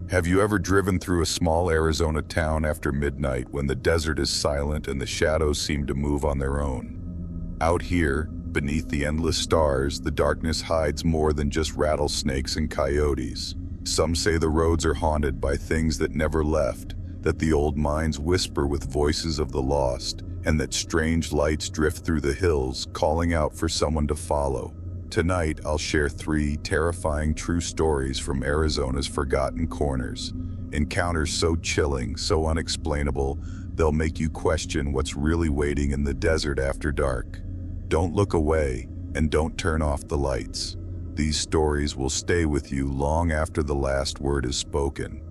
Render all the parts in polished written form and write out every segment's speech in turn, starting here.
Have you ever driven through a small Arizona town after midnight when the desert is silent and the shadows seem to move on their own? Out here, beneath the endless stars, the darkness hides more than just rattlesnakes and coyotes. Some say the roads are haunted by things that never left, that the old mines whisper with voices of the lost, and that strange lights drift through the hills, calling out for someone to follow. Tonight, I'll share 3 terrifying true stories from Arizona's forgotten corners. Encounters so chilling, so unexplainable, they'll make you question what's really waiting in the desert after dark. Don't look away, and don't turn off the lights. These stories will stay with you long after the last word is spoken.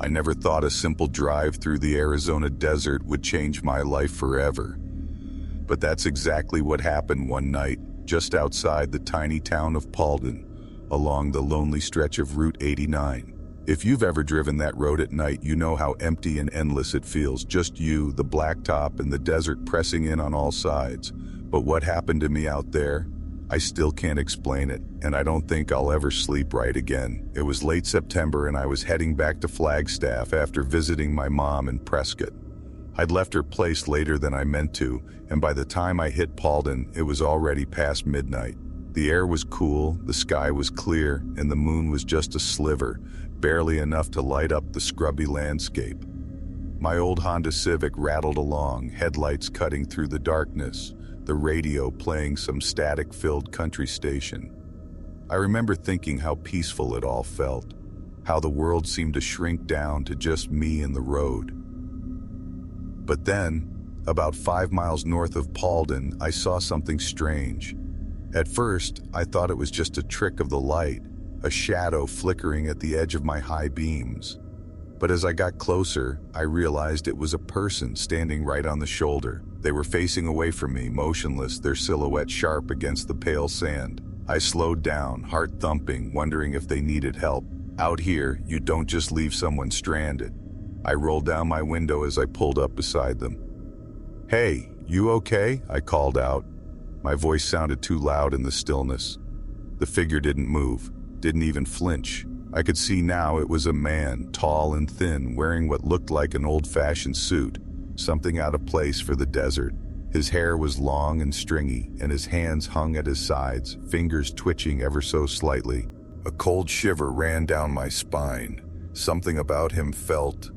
I never thought a simple drive through the Arizona desert would change my life forever. But that's exactly what happened one night, just outside the tiny town of Paulden, along the lonely stretch of Route 89. If you've ever driven that road at night, you know how empty and endless it feels. Just you, the blacktop, and the desert pressing in on all sides. But what happened to me out there? I still can't explain it, and I don't think I'll ever sleep right again. It was late September and I was heading back to Flagstaff after visiting my mom in Prescott. I'd left her place later than I meant to, and by the time I hit Paulden, it was already past midnight. The air was cool, the sky was clear, and the moon was just a sliver, barely enough to light up the scrubby landscape. My old Honda Civic rattled along, headlights cutting through the darkness, the radio playing some static-filled country station. I remember thinking how peaceful it all felt, how the world seemed to shrink down to just me and the road. But then, about 5 miles north of Paulden, I saw something strange. At first, I thought it was just a trick of the light, a shadow flickering at the edge of my high beams. But as I got closer, I realized it was a person standing right on the shoulder. They were facing away from me, motionless, their silhouette sharp against the pale sand. I slowed down, heart thumping, wondering if they needed help. Out here, you don't just leave someone stranded. I rolled down my window as I pulled up beside them. "Hey, you okay?" I called out. My voice sounded too loud in the stillness. The figure didn't move, didn't even flinch. I could see now it was a man, tall and thin, wearing what looked like an old-fashioned suit, something out of place for the desert. His hair was long and stringy, and his hands hung at his sides, fingers twitching ever so slightly. A cold shiver ran down my spine. Something about him felt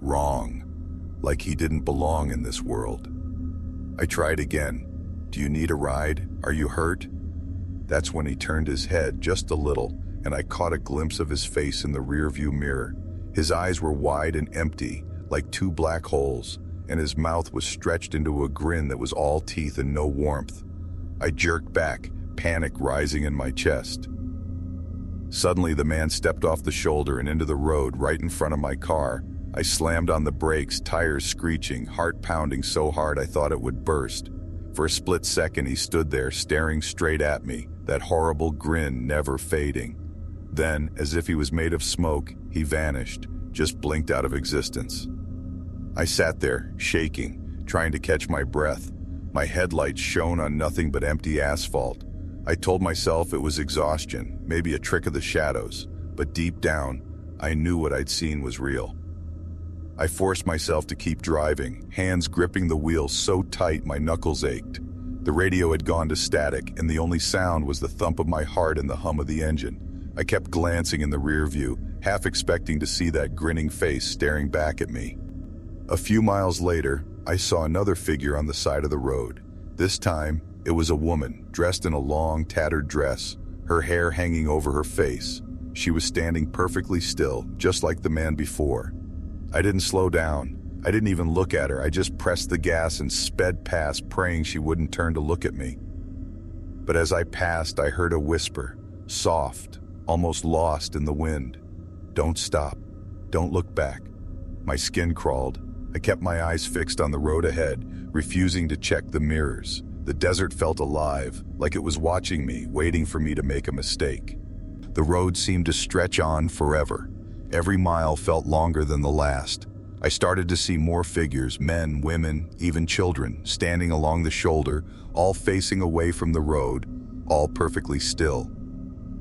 wrong, like he didn't belong in this world. I tried again. "Do you need a ride? Are you hurt?" That's when he turned his head just a little, and I caught a glimpse of his face in the rearview mirror. His eyes were wide and empty, like 2 black holes, and his mouth was stretched into a grin that was all teeth and no warmth. I jerked back, panic rising in my chest. Suddenly, the man stepped off the shoulder and into the road right in front of my car. I slammed on the brakes, tires screeching, heart pounding so hard I thought it would burst. For a split second, he stood there, staring straight at me, that horrible grin never fading. Then, as if he was made of smoke, he vanished, just blinked out of existence. I sat there, shaking, trying to catch my breath. My headlights shone on nothing but empty asphalt. I told myself it was exhaustion, maybe a trick of the shadows, but deep down, I knew what I'd seen was real. I forced myself to keep driving, hands gripping the wheel so tight my knuckles ached. The radio had gone to static, and the only sound was the thump of my heart and the hum of the engine. I kept glancing in the rear view, half expecting to see that grinning face staring back at me. A few miles later, I saw another figure on the side of the road. This time, it was a woman, dressed in a long, tattered dress, her hair hanging over her face. She was standing perfectly still, just like the man before. I didn't slow down. I didn't even look at her. I just pressed the gas and sped past, praying she wouldn't turn to look at me. But as I passed, I heard a whisper, soft, almost lost in the wind. "Don't stop. Don't look back." My skin crawled. I kept my eyes fixed on the road ahead, refusing to check the mirrors. The desert felt alive, like it was watching me, waiting for me to make a mistake. The road seemed to stretch on forever. Every mile felt longer than the last. I started to see more figures, men, women, even children, standing along the shoulder, all facing away from the road. all perfectly still.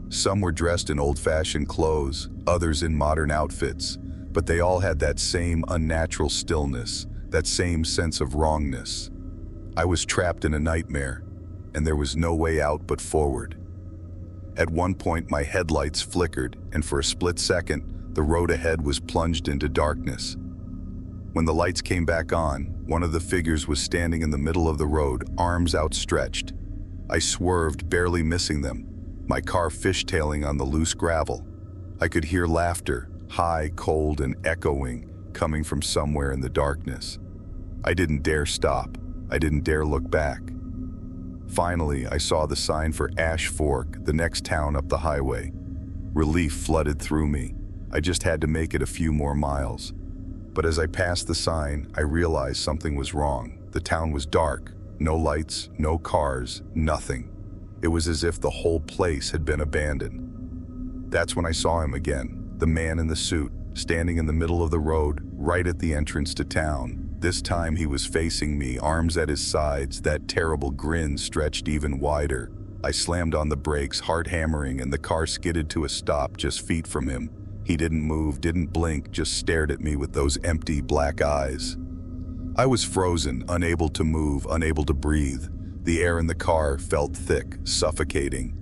Some were dressed in old-fashioned clothes, others in modern outfits, but they all had that same unnatural stillness, that same sense of wrongness. I was trapped in a nightmare, and there was no way out but forward. At one point, my headlights flickered, and for a split second, the road ahead was plunged into darkness. When the lights came back on, one of the figures was standing in the middle of the road, arms outstretched. I swerved, barely missing them, my car fishtailing on the loose gravel. I could hear laughter, high, cold, and echoing, coming from somewhere in the darkness. I didn't dare stop. I didn't dare look back. Finally, I saw the sign for Ash Fork, the next town up the highway. Relief flooded through me. I just had to make it a few more miles. But as I passed the sign, I realized something was wrong. The town was dark. No lights, no cars, nothing. It was as if the whole place had been abandoned. That's when I saw him again, the man in the suit, standing in the middle of the road, right at the entrance to town. This time he was facing me, arms at his sides, that terrible grin stretched even wider. I slammed on the brakes, heart hammering, and the car skidded to a stop just feet from him. He didn't move, didn't blink, just stared at me with those empty black eyes. I was frozen, unable to move, unable to breathe. The air in the car felt thick, suffocating.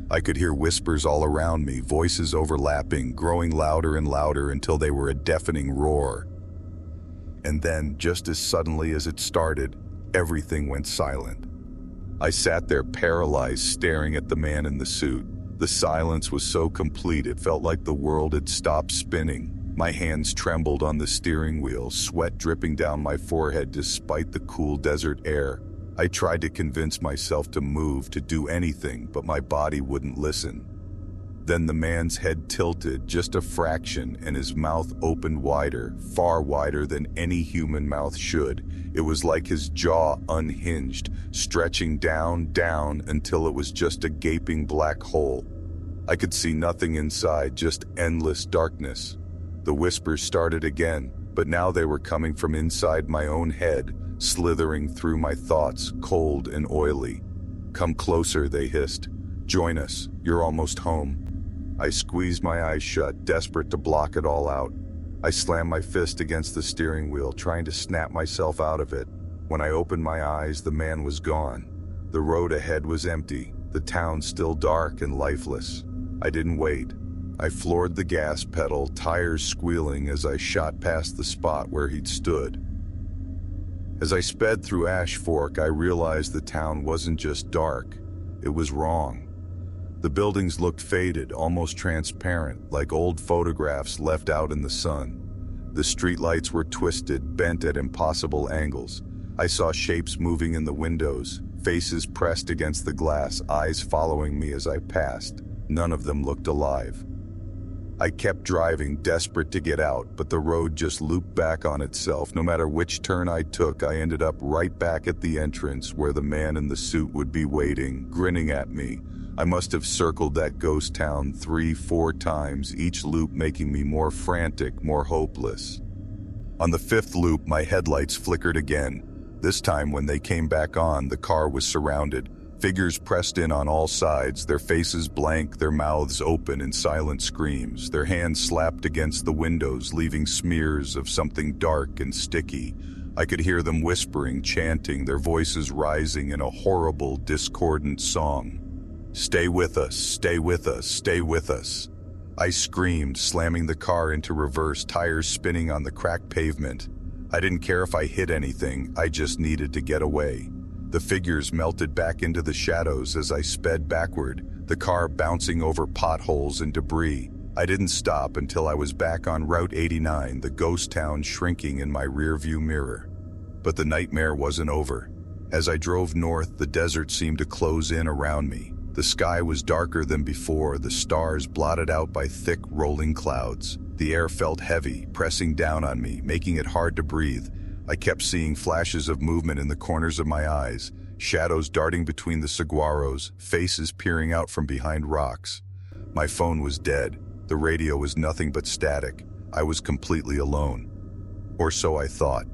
I could hear whispers all around me, voices overlapping, growing louder and louder until they were a deafening roar. And then, just as suddenly as it started, everything went silent. I sat there paralyzed, staring at the man in the suit. The silence was so complete it felt like the world had stopped spinning. My hands trembled on the steering wheel, sweat dripping down my forehead despite the cool desert air. I tried to convince myself to move, to do anything, but my body wouldn't listen. Then the man's head tilted just a fraction and his mouth opened wider, far wider than any human mouth should. It was like his jaw unhinged, stretching down until it was just a gaping black hole. I could see nothing inside, just endless darkness. The whispers started again, but now they were coming from inside my own head, slithering through my thoughts, cold and oily. "Come closer," they hissed. "Join us. You're almost home." I squeezed my eyes shut, desperate to block it all out. I slammed my fist against the steering wheel, trying to snap myself out of it. When I opened my eyes, the man was gone. The road ahead was empty, the town still dark and lifeless. I didn't wait. I floored the gas pedal, tires squealing as I shot past the spot where he'd stood. As I sped through Ash Fork, I realized the town wasn't just dark, it was wrong. The buildings looked faded, almost transparent, like old photographs left out in the sun. The streetlights were twisted, bent at impossible angles. I saw shapes moving in the windows, faces pressed against the glass, eyes following me as I passed. None of them looked alive. I kept driving, desperate to get out, but the road just looped back on itself. No matter which turn I took, I ended up right back at the entrance where the man in the suit would be waiting, grinning at me. I must have circled that ghost town 3-4 times, each loop making me more frantic, more hopeless. On the 5th loop, my headlights flickered again. This time, when they came back on, the car was surrounded. Figures pressed in on all sides, their faces blank, their mouths open in silent screams. Their hands slapped against the windows, leaving smears of something dark and sticky. I could hear them whispering, chanting, their voices rising in a horrible, discordant song. "Stay with us, stay with us, stay with us." I screamed, slamming the car into reverse, tires spinning on the cracked pavement. I didn't care if I hit anything, I just needed to get away. The figures melted back into the shadows as I sped backward, the car bouncing over potholes and debris. I didn't stop until I was back on Route 89, the ghost town shrinking in my rearview mirror. But the nightmare wasn't over. As I drove north, the desert seemed to close in around me. The sky was darker than before, the stars blotted out by thick, rolling clouds. The air felt heavy, pressing down on me, making it hard to breathe. I kept seeing flashes of movement in the corners of my eyes, shadows darting between the saguaros, faces peering out from behind rocks. My phone was dead. The radio was nothing but static. I was completely alone. Or so I thought.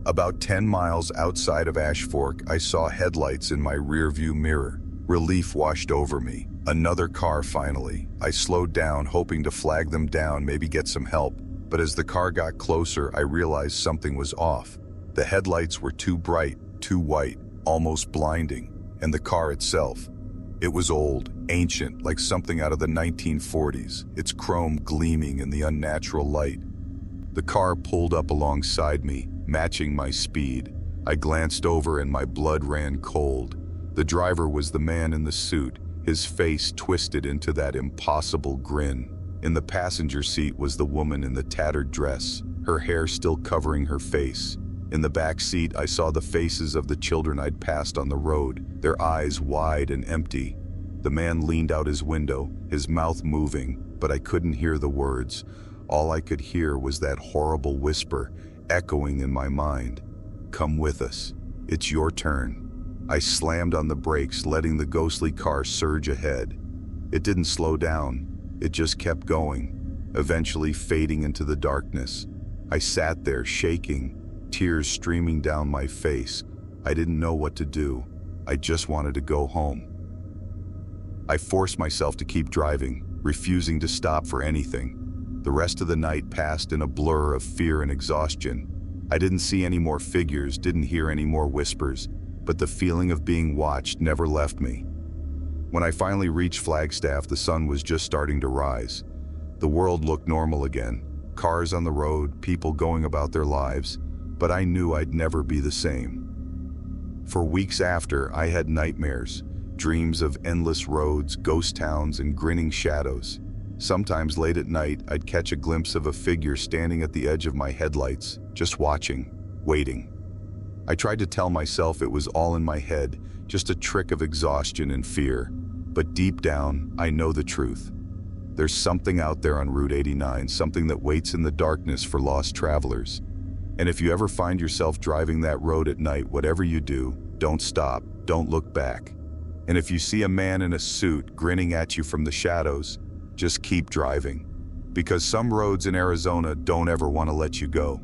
About 10 miles outside of Ash Fork, I saw headlights in my rearview mirror. Relief washed over me. Another car finally. I slowed down, hoping to flag them down, maybe get some help. But as the car got closer, I realized something was off. The headlights were too bright, too white, almost blinding. And the car itself. It was old, ancient, like something out of the 1940s, its chrome gleaming in the unnatural light. The car pulled up alongside me, matching my speed. I glanced over and my blood ran cold. The driver was the man in the suit, his face twisted into that impossible grin. In the passenger seat was the woman in the tattered dress, her hair still covering her face. In the back seat, I saw the faces of the children I'd passed on the road, their eyes wide and empty. The man leaned out his window, his mouth moving, but I couldn't hear the words. All I could hear was that horrible whisper, echoing in my mind. "Come with us. It's your turn." I slammed on the brakes, letting the ghostly car surge ahead. It didn't slow down. It just kept going, eventually fading into the darkness. I sat there, shaking, tears streaming down my face. I didn't know what to do. I just wanted to go home. I forced myself to keep driving, refusing to stop for anything. The rest of the night passed in a blur of fear and exhaustion. I didn't see any more figures, didn't hear any more whispers, but the feeling of being watched never left me. When I finally reached Flagstaff, the sun was just starting to rise. The world looked normal again. Cars on the road, people going about their lives, but I knew I'd never be the same. For weeks after, I had nightmares, dreams of endless roads, ghost towns, and grinning shadows. Sometimes late at night, I'd catch a glimpse of a figure standing at the edge of my headlights, just watching, waiting. I tried to tell myself it was all in my head, just a trick of exhaustion and fear. But deep down, I know the truth. There's something out there on Route 89, something that waits in the darkness for lost travelers. And if you ever find yourself driving that road at night, whatever you do, don't stop, don't look back. And if you see a man in a suit grinning at you from the shadows, just keep driving. Because some roads in Arizona don't ever want to let you go.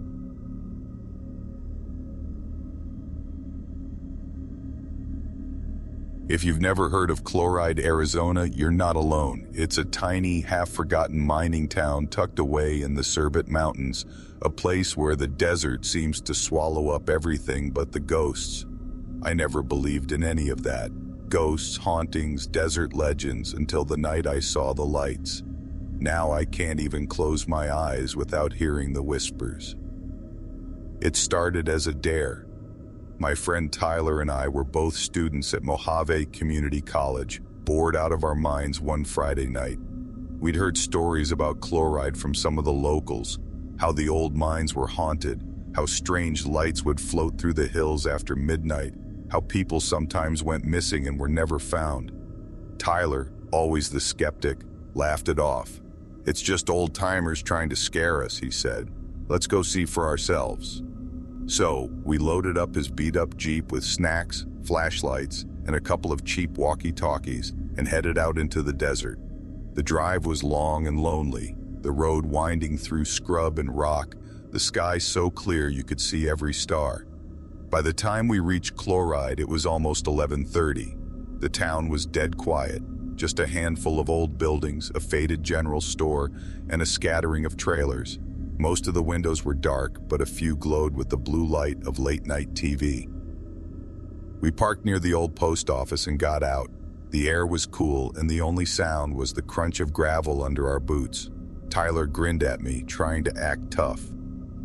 If you've never heard of Chloride, Arizona, you're not alone. It's a tiny, half-forgotten mining town tucked away in the Surbit Mountains, a place where the desert seems to swallow up everything but the ghosts. I never believed in any of that. Ghosts, hauntings, desert legends, until the night I saw the lights. Now I can't even close my eyes without hearing the whispers. It started as a dare. My friend Tyler and I were both students at Mojave Community College, bored out of our minds one Friday night. We'd heard stories about chloride from some of the locals, how the old mines were haunted, how strange lights would float through the hills after midnight, how people sometimes went missing and were never found. Tyler, always the skeptic, laughed it off. "It's just old-timers trying to scare us," he said. "Let's go see for ourselves." So, we loaded up his beat-up Jeep with snacks, flashlights, and a couple of cheap walkie-talkies and headed out into the desert. The drive was long and lonely, the road winding through scrub and rock, the sky so clear you could see every star. By the time we reached Chloride, it was almost 11:30. The town was dead quiet, just a handful of old buildings, a faded general store, and a scattering of trailers. Most of the windows were dark, but a few glowed with the blue light of late-night TV. We parked near the old post office and got out. The air was cool, and the only sound was the crunch of gravel under our boots. Tyler grinned at me, trying to act tough.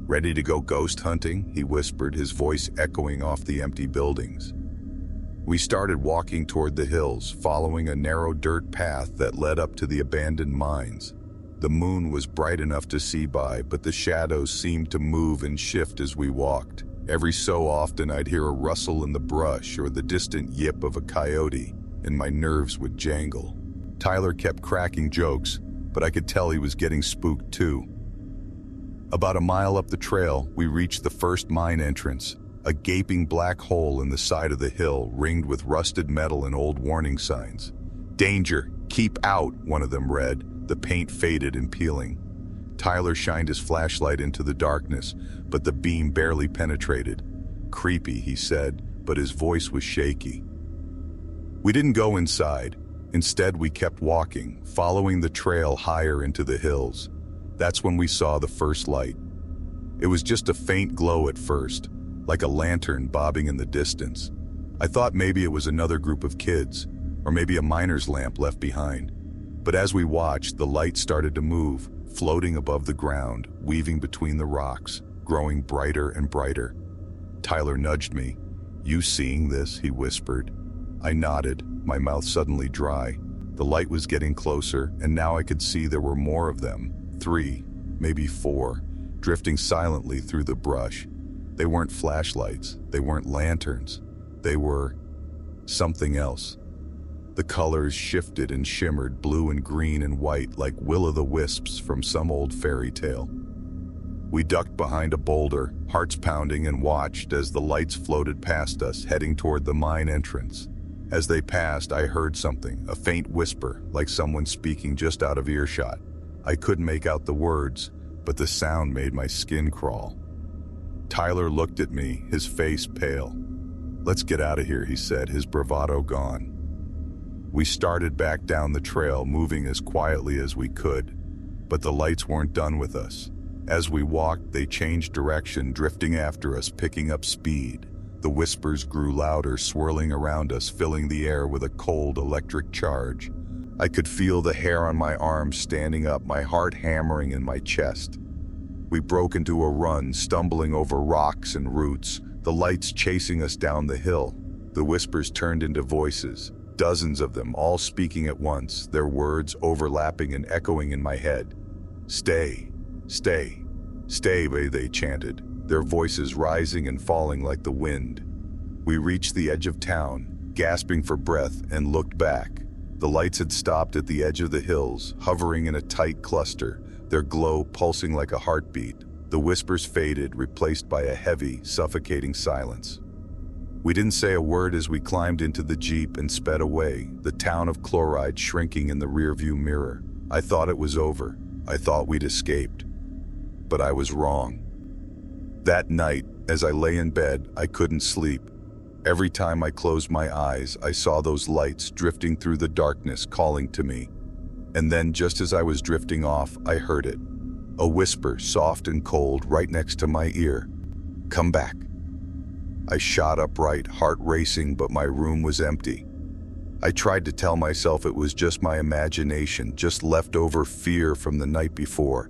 "Ready to go ghost hunting?" he whispered, his voice echoing off the empty buildings. We started walking toward the hills, following a narrow dirt path that led up to the abandoned mines. The moon was bright enough to see by, but the shadows seemed to move and shift as we walked. Every so often I'd hear a rustle in the brush or the distant yip of a coyote, and my nerves would jangle. Tyler kept cracking jokes, but I could tell he was getting spooked too. About a mile up the trail, we reached the first mine entrance, a gaping black hole in the side of the hill ringed with rusted metal and old warning signs. "Danger! Keep out!" one of them read, the paint faded and peeling. Tyler shined his flashlight into the darkness, but the beam barely penetrated. "Creepy," he said, but his voice was shaky. We didn't go inside. Instead, we kept walking, following the trail higher into the hills. That's when we saw the first light. It was just a faint glow at first, like a lantern bobbing in the distance. I thought maybe it was another group of kids, or maybe a miner's lamp left behind. But as we watched, the light started to move, floating above the ground, weaving between the rocks, growing brighter and brighter. Tyler nudged me. "You seeing this?" he whispered. I nodded, my mouth suddenly dry. The light was getting closer, and now I could see there were more of them. 3, maybe 4, drifting silently through the brush. They weren't flashlights, they weren't lanterns. They were something else. The colors shifted and shimmered, blue and green and white, like will-o'-the-wisps from some old fairy tale. We ducked behind a boulder, hearts pounding, and watched as the lights floated past us, heading toward the mine entrance. As they passed, I heard something, a faint whisper, like someone speaking just out of earshot. I couldn't make out the words, but the sound made my skin crawl. Tyler looked at me, his face pale. "Let's get out of here," he said, his bravado gone. We started back down the trail, moving as quietly as we could, but the lights weren't done with us. As we walked, they changed direction, drifting after us, picking up speed. The whispers grew louder, swirling around us, filling the air with a cold electric charge. I could feel the hair on my arms standing up, my heart hammering in my chest. We broke into a run, stumbling over rocks and roots, the lights chasing us down the hill. The whispers turned into voices, dozens of them, all speaking at once, their words overlapping and echoing in my head. "Stay, stay, stay," they chanted, their voices rising and falling like the wind. We reached the edge of town, gasping for breath, and looked back. The lights had stopped at the edge of the hills, hovering in a tight cluster, their glow pulsing like a heartbeat. The whispers faded, replaced by a heavy, suffocating silence. We didn't say a word as we climbed into the Jeep and sped away, the town of Chloride shrinking in the rearview mirror. I thought it was over. I thought we'd escaped. But I was wrong. That night, as I lay in bed, I couldn't sleep. Every time I closed my eyes, I saw those lights drifting through the darkness, calling to me. And then, just as I was drifting off, I heard it. A whisper, soft and cold, right next to my ear. "Come back." I shot upright, heart racing, but my room was empty. I tried to tell myself it was just my imagination, just leftover fear from the night before.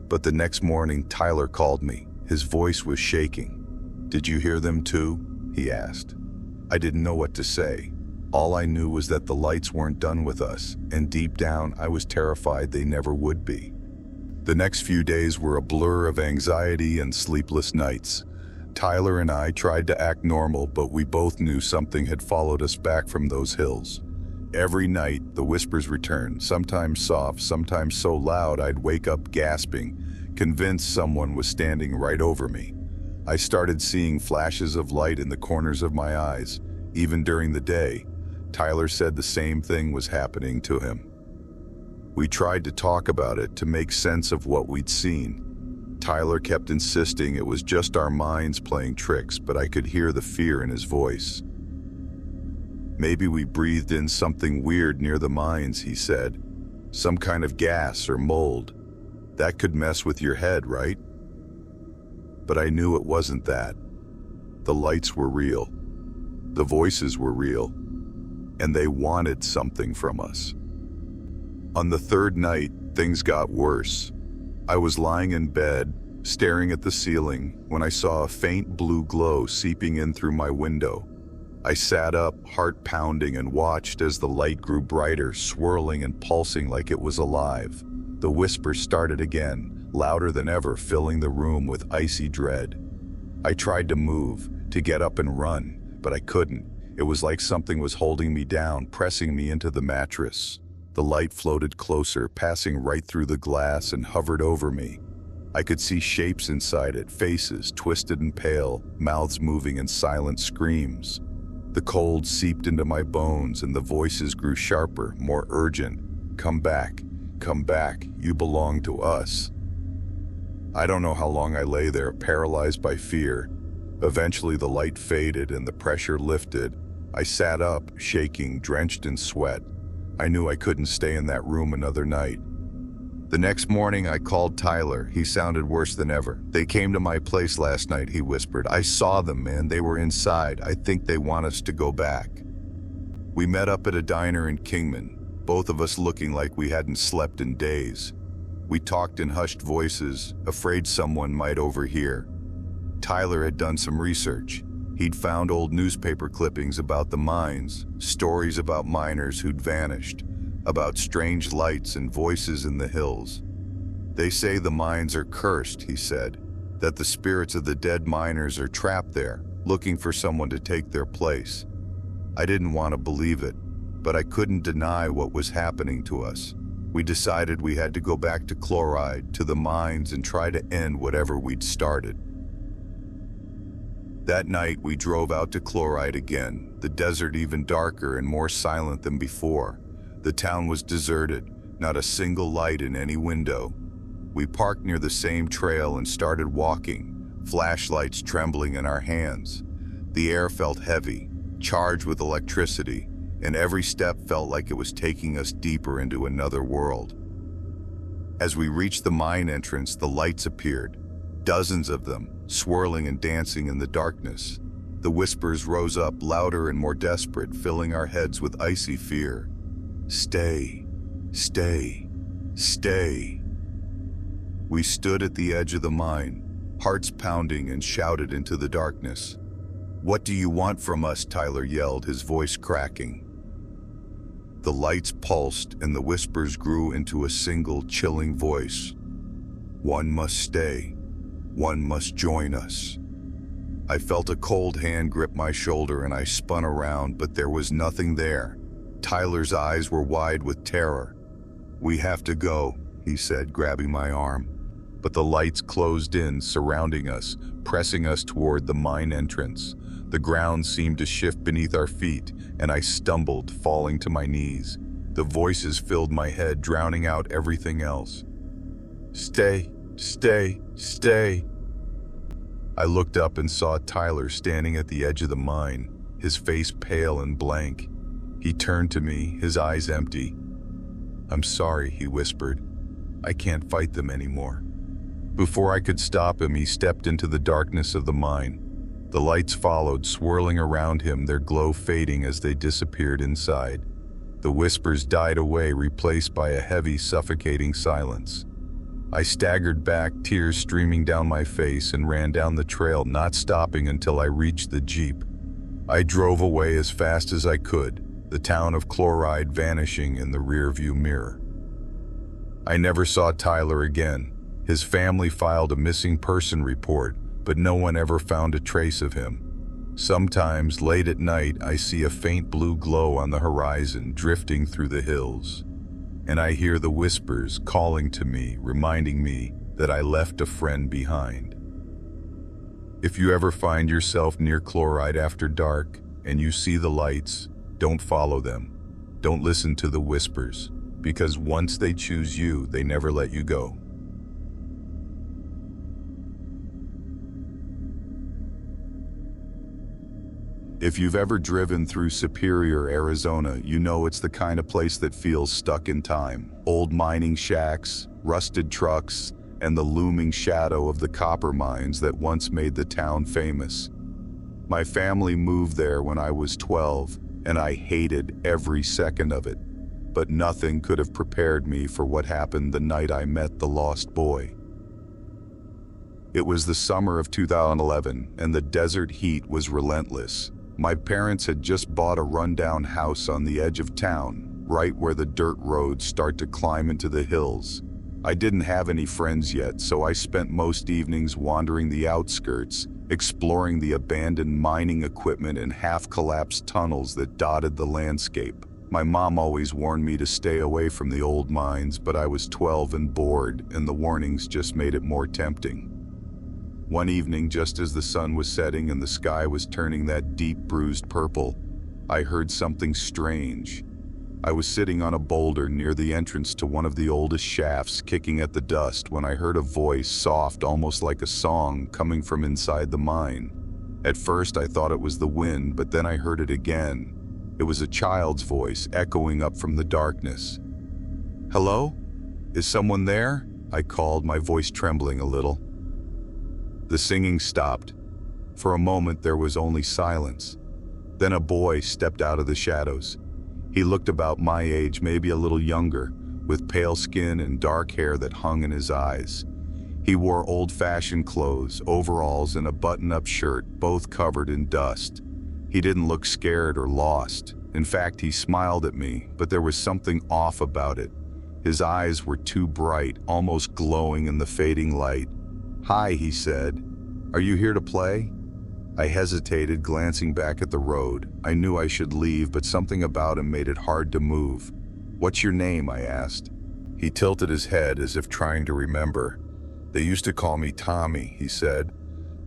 But the next morning, Tyler called me. His voice was shaking. "Did you hear them too?" he asked. I didn't know what to say. All I knew was that the lights weren't done with us, and deep down I was terrified they never would be. The next few days were a blur of anxiety and sleepless nights. Tyler and I tried to act normal, but we both knew something had followed us back from those hills. Every night, the whispers returned, sometimes soft, sometimes so loud I'd wake up gasping, convinced someone was standing right over me. I started seeing flashes of light in the corners of my eyes, even during the day. Tyler said the same thing was happening to him. We tried to talk about it, to make sense of what we'd seen. Tyler kept insisting it was just our minds playing tricks, but I could hear the fear in his voice. "Maybe we breathed in something weird near the mines," he said. "Some kind of gas or mold. That could mess with your head, right?" But I knew it wasn't that. The lights were real. The voices were real. And they wanted something from us. On the third night, things got worse. I was lying in bed, staring at the ceiling, when I saw a faint blue glow seeping in through my window. I sat up, heart pounding, and watched as the light grew brighter, swirling and pulsing like it was alive. The whisper started again, louder than ever, filling the room with icy dread. I tried to move, to get up and run, but I couldn't. It was like something was holding me down, pressing me into the mattress. The light floated closer, passing right through the glass, and hovered over me. I could see shapes inside it, faces, twisted and pale, mouths moving in silent screams. The cold seeped into my bones, and the voices grew sharper, more urgent. Come back, you belong to us." I don't know how long I lay there, paralyzed by fear. Eventually the light faded and the pressure lifted. I sat up, shaking, drenched in sweat. I knew I couldn't stay in that room another night. The next morning, I called Tyler. He sounded worse than ever. "They came to my place last night," he whispered. "I saw them, man. They were inside. I think they want us to go back." We met up at a diner in Kingman, both of us looking like we hadn't slept in days. We talked in hushed voices, afraid someone might overhear. Tyler had done some research. He'd found old newspaper clippings about the mines, stories about miners who'd vanished, about strange lights and voices in the hills. "They say the mines are cursed," he said, "that the spirits of the dead miners are trapped there, looking for someone to take their place." I didn't want to believe it, but I couldn't deny what was happening to us. We decided we had to go back to Chloride, to the mines, and try to end whatever we'd started. That night, we drove out to Chloride again, the desert even darker and more silent than before. The town was deserted, not a single light in any window. We parked near the same trail and started walking, flashlights trembling in our hands. The air felt heavy, charged with electricity, and every step felt like it was taking us deeper into another world. As we reached the mine entrance, the lights appeared, dozens of them, swirling and dancing in the darkness. The whispers rose up louder and more desperate, filling our heads with icy fear. "Stay, stay, stay." We stood at the edge of the mine, hearts pounding, and shouted into the darkness. "What do you want from us?" Tyler yelled, his voice cracking. The lights pulsed and the whispers grew into a single chilling voice. "One must stay. One must join us." I felt a cold hand grip my shoulder and I spun around, but there was nothing there. Tyler's eyes were wide with terror. "We have to go," he said, grabbing my arm. But the lights closed in, surrounding us, pressing us toward the mine entrance. The ground seemed to shift beneath our feet, and I stumbled, falling to my knees. The voices filled my head, drowning out everything else. "Stay, stay, stay." I looked up and saw Tyler standing at the edge of the mine, his face pale and blank. He turned to me, his eyes empty. "I'm sorry," he whispered. "I can't fight them anymore." Before I could stop him, he stepped into the darkness of the mine. The lights followed, swirling around him, their glow fading as they disappeared inside. The whispers died away, replaced by a heavy, suffocating silence. I staggered back, tears streaming down my face, and ran down the trail, not stopping until I reached the Jeep. I drove away as fast as I could, the town of Chloride vanishing in the rearview mirror. I never saw Tyler again. His family filed a missing person report, but no one ever found a trace of him. Sometimes, late at night, I see a faint blue glow on the horizon drifting through the hills, and I hear the whispers calling to me, reminding me that I left a friend behind. If you ever find yourself near Chloride after dark and you see the lights, don't follow them. Don't listen to the whispers, because once they choose you, they never let you go. If you've ever driven through Superior, Arizona, you know it's the kind of place that feels stuck in time. Old mining shacks, rusted trucks, and the looming shadow of the copper mines that once made the town famous. My family moved there when I was 12, and I hated every second of it. But nothing could have prepared me for what happened the night I met the lost boy. It was the summer of 2011, and the desert heat was relentless. My parents had just bought a rundown house on the edge of town, right where the dirt roads start to climb into the hills. I didn't have any friends yet, so I spent most evenings wandering the outskirts, exploring the abandoned mining equipment and half-collapsed tunnels that dotted the landscape. My mom always warned me to stay away from the old mines, but I was 12 and bored, and the warnings just made it more tempting. One evening, just as the sun was setting and the sky was turning that deep bruised purple, I heard something strange. I was sitting on a boulder near the entrance to one of the oldest shafts, kicking at the dust, when I heard a voice, soft, almost like a song, coming from inside the mine. At first I thought it was the wind, but then I heard it again. It was a child's voice echoing up from the darkness. "Hello? Is someone there?" I called, my voice trembling a little. The singing stopped. For a moment there was only silence. Then a boy stepped out of the shadows. He looked about my age, maybe a little younger, with pale skin and dark hair that hung in his eyes. He wore old-fashioned clothes, overalls, and a button-up shirt, both covered in dust. He didn't look scared or lost. In fact, he smiled at me, but there was something off about it. His eyes were too bright, almost glowing in the fading light. "Hi," he said. "Are you here to play?" I hesitated, glancing back at the road. I knew I should leave, but something about him made it hard to move. "What's your name?" I asked. He tilted his head as if trying to remember. "They used to call me Tommy," he said,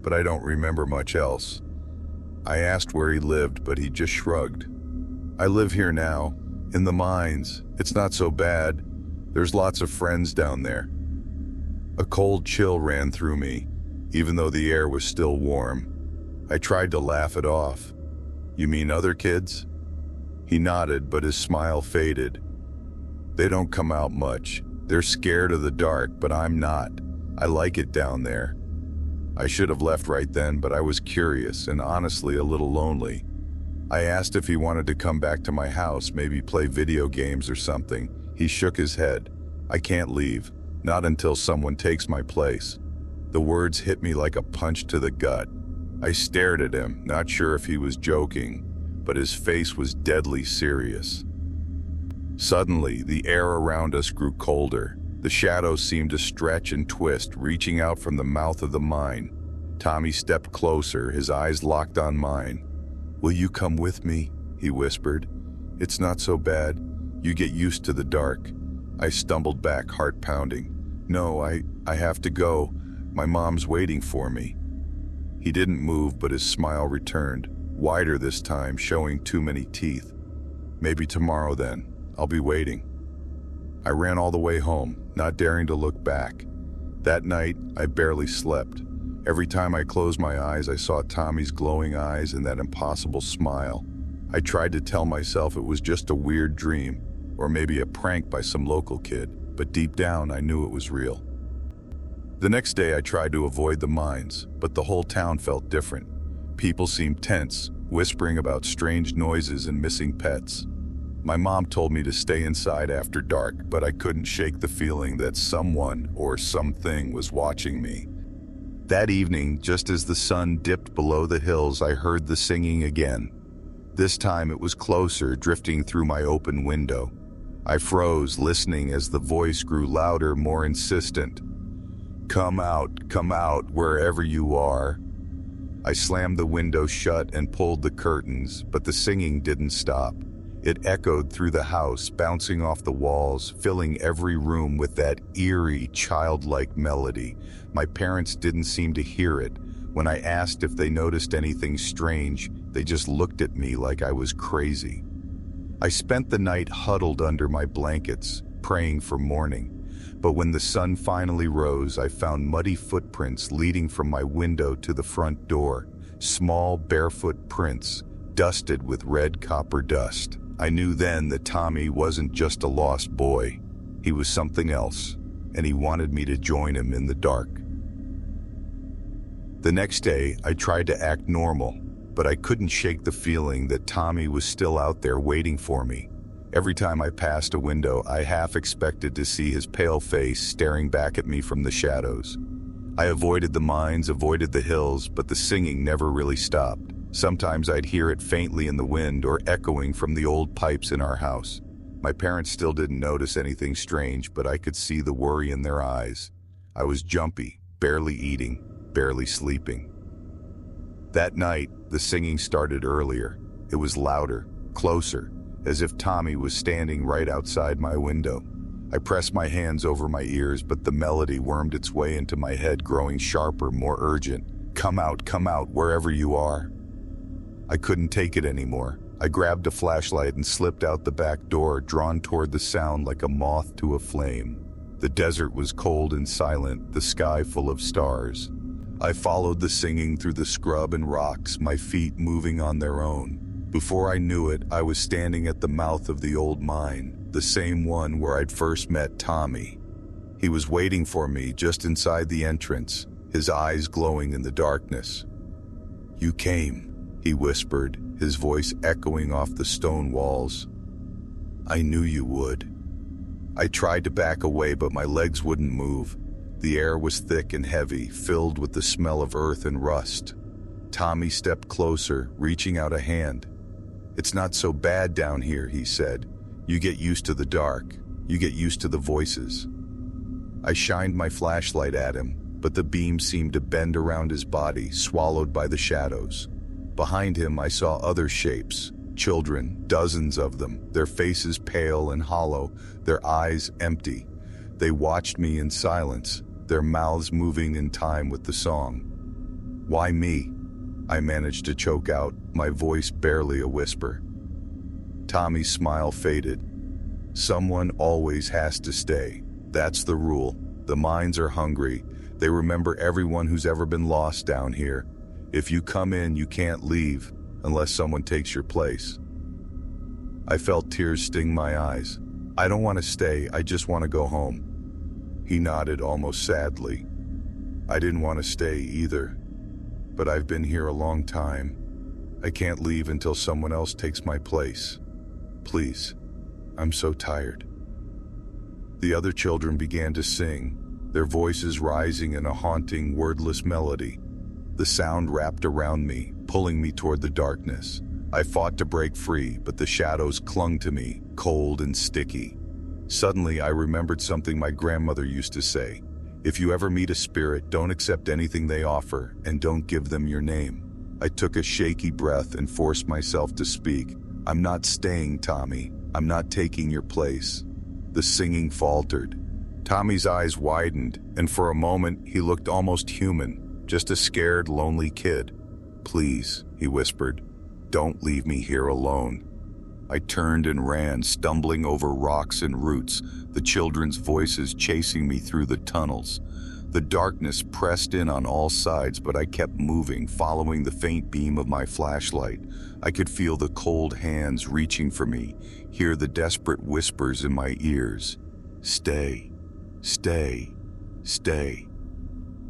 "but I don't remember much else." I asked where he lived, but he just shrugged. "I live here now, in the mines. It's not so bad. There's lots of friends down there." A cold chill ran through me, even though the air was still warm. I tried to laugh it off. "You mean other kids?" He nodded, but his smile faded. "They don't come out much. They're scared of the dark, but I'm not. I like it down there." I should have left right then, but I was curious and honestly a little lonely. I asked if he wanted to come back to my house, maybe play video games or something. He shook his head. "I can't leave, not until someone takes my place." The words hit me like a punch to the gut. I stared at him, not sure if he was joking, but his face was deadly serious. Suddenly, the air around us grew colder. The shadows seemed to stretch and twist, reaching out from the mouth of the mine. Tommy stepped closer, his eyes locked on mine. "Will you come with me?" he whispered. "It's not so bad. You get used to the dark." I stumbled back, heart pounding. "No, I have to go. My mom's waiting for me." He didn't move, but his smile returned, wider this time, showing too many teeth. "Maybe tomorrow then. I'll be waiting." I ran all the way home, not daring to look back. That night, I barely slept. Every time I closed my eyes, I saw Tommy's glowing eyes and that impossible smile. I tried to tell myself it was just a weird dream, or maybe a prank by some local kid, but deep down I knew it was real. The next day I tried to avoid the mines, but the whole town felt different. People seemed tense, whispering about strange noises and missing pets. My mom told me to stay inside after dark, but I couldn't shake the feeling that someone or something was watching me. That evening, just as the sun dipped below the hills, I heard the singing again. This time it was closer, drifting through my open window. I froze, listening as the voice grew louder, more insistent. Come out, wherever you are." I slammed the window shut and pulled the curtains, but the singing didn't stop. It echoed through the house, bouncing off the walls, filling every room with that eerie, childlike melody. My parents didn't seem to hear it. When I asked if they noticed anything strange, they just looked at me like I was crazy. I spent the night huddled under my blankets, praying for morning. But when the sun finally rose, I found muddy footprints leading from my window to the front door. Small, barefoot prints, dusted with red copper dust. I knew then that Tommy wasn't just a lost boy. He was something else, and he wanted me to join him in the dark. The next day, I tried to act normal, but I couldn't shake the feeling that Tommy was still out there waiting for me. Every time I passed a window, I half expected to see his pale face staring back at me from the shadows. I avoided the mines, avoided the hills, but the singing never really stopped. Sometimes I'd hear it faintly in the wind or echoing from the old pipes in our house. My parents still didn't notice anything strange, but I could see the worry in their eyes. I was jumpy, barely eating, barely sleeping. That night, the singing started earlier. It was louder, closer, as if Tommy was standing right outside my window. I pressed my hands over my ears, but the melody wormed its way into my head, growing sharper, more urgent. Come out, wherever you are." I couldn't take it anymore. I grabbed a flashlight and slipped out the back door, drawn toward the sound like a moth to a flame. The desert was cold and silent, the sky full of stars. I followed the singing through the scrub and rocks, my feet moving on their own. Before I knew it, I was standing at the mouth of the old mine, the same one where I'd first met Tommy. He was waiting for me just inside the entrance, his eyes glowing in the darkness. "You came," he whispered, his voice echoing off the stone walls. "I knew you would." I tried to back away, but my legs wouldn't move. The air was thick and heavy, filled with the smell of earth and rust. Tommy stepped closer, reaching out a hand. "It's not so bad down here," he said. "You get used to the dark. You get used to the voices." I shined my flashlight at him, but the beam seemed to bend around his body, swallowed by the shadows. Behind him, I saw other shapes, children, dozens of them, their faces pale and hollow, their eyes empty. They watched me in silence, their mouths moving in time with the song. "Why me?" I managed to choke out, my voice barely a whisper. Tommy's smile faded. "Someone always has to stay. That's the rule. The mines are hungry. They remember everyone who's ever been lost down here. If you come in, you can't leave, unless someone takes your place." I felt tears sting my eyes. "I don't want to stay, I just want to go home." He nodded almost sadly. "I didn't want to stay either, but I've been here a long time. I can't leave until someone else takes my place. Please, I'm so tired." The other children began to sing, their voices rising in a haunting, wordless melody. The sound wrapped around me, pulling me toward the darkness. I fought to break free, but the shadows clung to me, cold and sticky. Suddenly, I remembered something my grandmother used to say. "If you ever meet a spirit, don't accept anything they offer, and don't give them your name." I took a shaky breath and forced myself to speak. "I'm not staying, Tommy. I'm not taking your place." The singing faltered. Tommy's eyes widened, and for a moment, he looked almost human, just a scared, lonely kid. "Please," he whispered, "don't leave me here alone." I turned and ran, stumbling over rocks and roots, the children's voices chasing me through the tunnels. The darkness pressed in on all sides, but I kept moving, following the faint beam of my flashlight. I could feel the cold hands reaching for me, hear the desperate whispers in my ears. "Stay, stay, stay."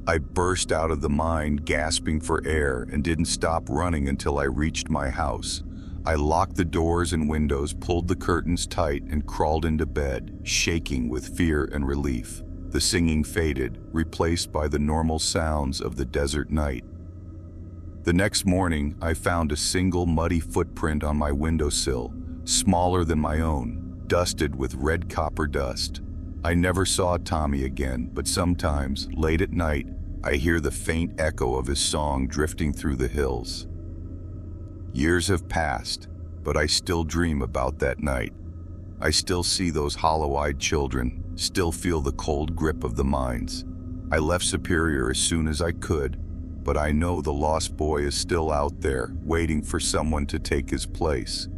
I burst out of the mine, gasping for air, and didn't stop running until I reached my house. I locked the doors and windows, pulled the curtains tight, and crawled into bed, shaking with fear and relief. The singing faded, replaced by the normal sounds of the desert night. The next morning, I found a single muddy footprint on my windowsill, smaller than my own, dusted with red copper dust. I never saw Tommy again, but sometimes, late at night, I hear the faint echo of his song drifting through the hills. Years have passed, but I still dream about that night. I still see those hollow-eyed children, still feel the cold grip of the mines. I left Superior as soon as I could, but I know the lost boy is still out there, waiting for someone to take his place.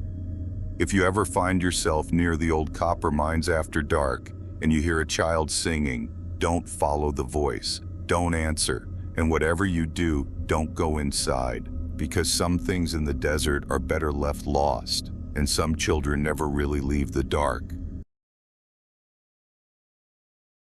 If you ever find yourself near the old copper mines after dark, and you hear a child singing, don't follow the voice, don't answer, and whatever you do, don't go inside, because some things in the desert are better left lost, and some children never really leave the dark.